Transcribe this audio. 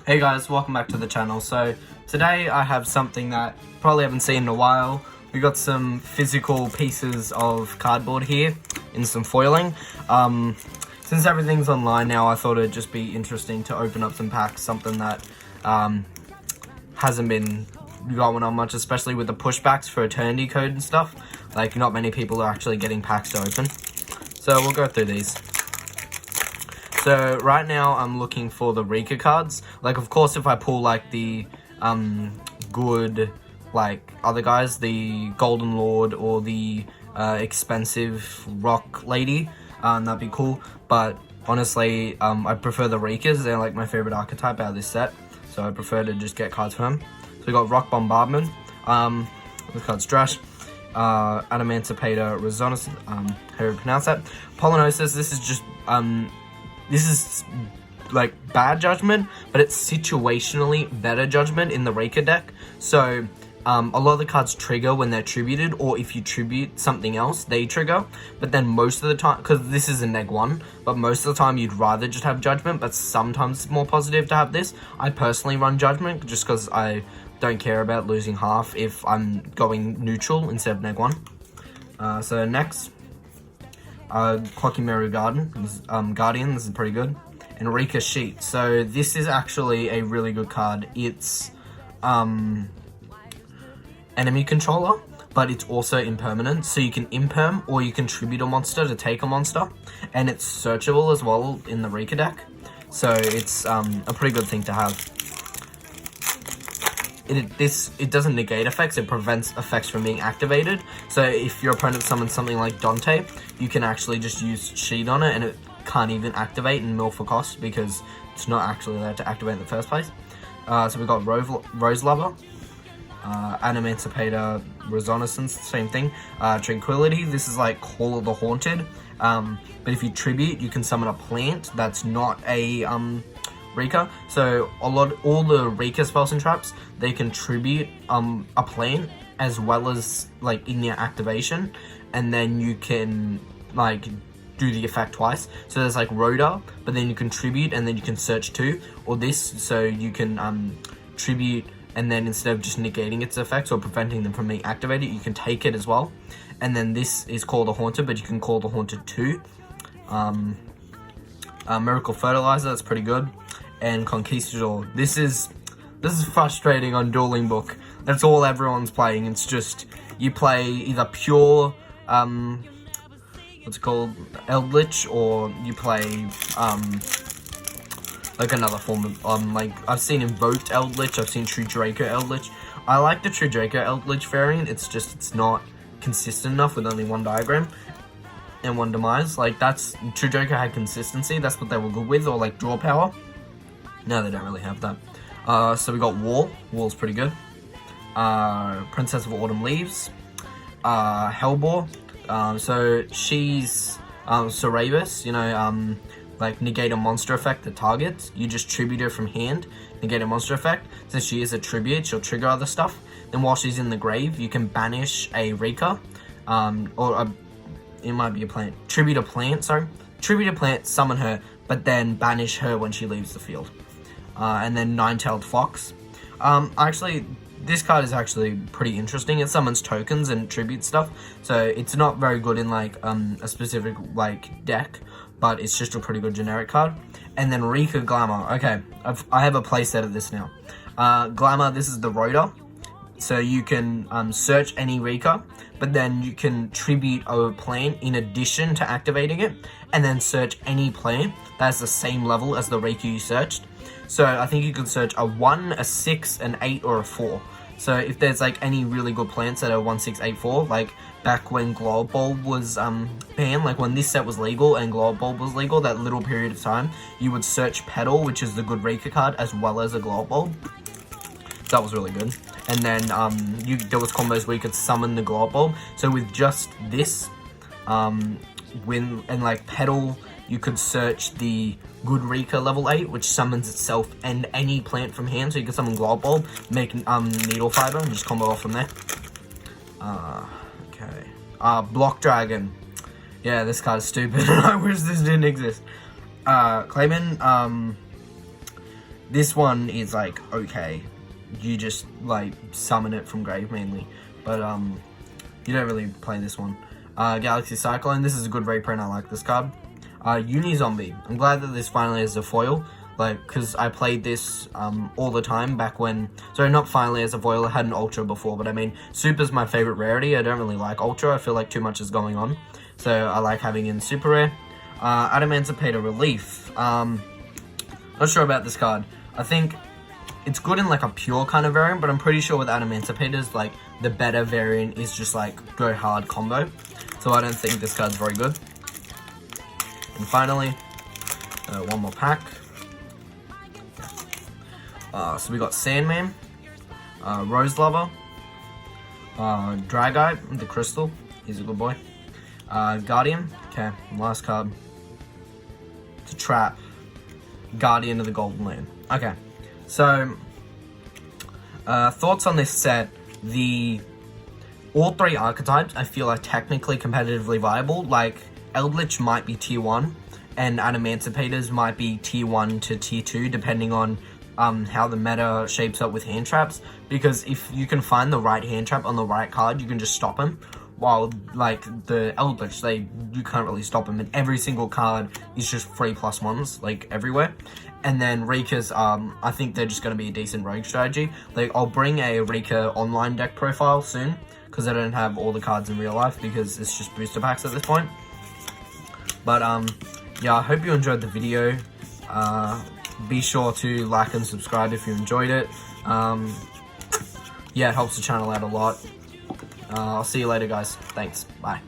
Hey guys, welcome back to the channel. So today I have something that you probably haven't seen in a while. We got some physical pieces of cardboard here in some foiling. Since everything's online now, I thought it'd just be interesting to open up some packs, something that hasn't been going on much, especially with the pushbacks for Eternity Code and stuff. Like, not many people are actually getting packs to open. So we'll go through these. So right now I'm looking for the Rika cards. Like, of course, if I pull like the good like other guys, the Golden Lord or the expensive Rock Lady, that'd be cool. But honestly, I prefer the Rikas. They're like my favorite archetype out of this set, so I prefer to just get cards for them. So we got Rock Bombardment. This card's trash. Adamantipator-Rex, how do you pronounce that? Polynosis. This is just this is like bad judgment, but it's situationally better judgment in the Rika deck. So a lot of the cards trigger when they're tributed, or if you tribute something else, they trigger. But then most of the time, because this is a neg 1, but most of the time you'd rather just have judgment, but sometimes it's more positive to have this. I personally run judgment just because I don't care about losing half if I'm going neutral instead of neg 1. So next, Clockymeru Guardian, this is pretty good. And Rika Sheet. So this is actually a really good card. It's enemy controller, but it's also impermanent. So you can imperm or you can tribute a monster to take a monster. And it's searchable as well in the Rika deck. So it's a pretty good thing to have. It doesn't negate effects, it prevents effects from being activated. So if your opponent summons something like Dante, you can actually just use Sheet on it and it can't even activate and mill for cost because it's not actually allowed to activate in the first place. So we've got Rose Lover, Adamantipator-Rex, same thing. Tranquility, this is like Call of the Haunted. But if you tribute, you can summon a plant that's not a Rika. So all the Rika spells and traps, they contribute a plant as well as like in their activation, and then you can like do the effect twice. So there's like Rhoda, but then you contribute and then you can search too, or this, so you can tribute and then instead of just negating its effects or preventing them from being activated, you can take it as well. And then this is called the Haunted, but you can call the Haunted too. Miracle Fertilizer, that's pretty good. And Conquistador. This is frustrating on Dueling Book. That's all everyone's playing. It's just you play either pure what's it called, Eldritch, or you play like another form of like I've seen Invoked Eldritch, I've seen True Draco Eldritch. I like the True Draco Eldritch variant. It's not consistent enough with only one diagram and one demise. Like that's True Draco had consistency. That's what they were good with, or like draw power. No, they don't really have that. So we got Wall. Wall's pretty good. Princess of Autumn Leaves. Hellbore. So she's Cerebus, you know, like negate a monster effect that targets. You just tribute her from hand, negate a monster effect. Since she is a tribute, she'll trigger other stuff. Then while she's in the grave, you can banish a Rika, it might be a plant. Tribute a plant, summon her, but then banish her when she leaves the field. And then Nine-Tailed Fox. Actually, this card is actually pretty interesting. It summons tokens and tribute stuff, so it's not very good in like a specific like deck, but it's just a pretty good generic card. And then Rika Glamour. Okay, I have a playset of this now. Glamour, this is the Rhoda. So you can search any Rika, but then you can tribute a plant in addition to activating it, and then search any plant that's the same level as the Rika you searched. So I think you can search a 1, a 6, an 8, or a 4. So if there's like any really good plants that are 1, 6, 8, 4, like back when Glow Bulb was banned, like when this set was legal and Glow Bulb was legal, that little period of time, you would search Petal, which is the good Rika card, as well as a Glow Bulb. That was really good. And then there was combos where you could summon the Glow Bulb. So with just this, and like Petal, you could search the good Rika level 8, which summons itself and any plant from hand. So you can summon Glow Bulb, make Needle Fiber, and just combo off from there. Okay. Block Dragon. Yeah, this card is stupid. I wish this didn't exist. Clayman, This one is like okay, you just like summon it from grave mainly, but you don't really play this one. Galaxy Cyclone, this is a good reprint, I like this card. Uni Zombie, I'm glad that this finally has a foil, like, because I played this all the time back when, sorry, not finally as a foil, I had an Ultra before, but I mean, Super's my favorite rarity. I don't really like Ultra, I feel like too much is going on, so I like having in Super Rare. Adamancipator Relief, not sure about this card. I think it's good in like a pure kind of variant, but I'm pretty sure with Adamancipators, like, the better variant is just like go hard combo, so I don't think this card's very good. And finally, one more pack. So we got Sandman, Rose Lover, Dragite, the Crystal, he's a good boy, Guardian, okay, last card, it's a trap, Guardian of the Golden Land. Okay, so, thoughts on this set, all three archetypes I feel are technically competitively viable. Like, Eldritch might be tier 1, and Adamancipators might be tier 1 to tier 2, depending on how the meta shapes up with hand traps, because if you can find the right hand trap on the right card, you can just stop him, while like the Eldritch, you can't really stop him, and every single card is just 3+1s, like everywhere. And then Rika's, I think they're just going to be a decent rogue strategy. Like, I'll bring a Rika online deck profile soon, because I don't have all the cards in real life, because it's just booster packs at this point. But yeah, I hope you enjoyed the video. Be sure to like and subscribe if you enjoyed it. Yeah, it helps the channel out a lot. I'll see you later, guys. Thanks. Bye.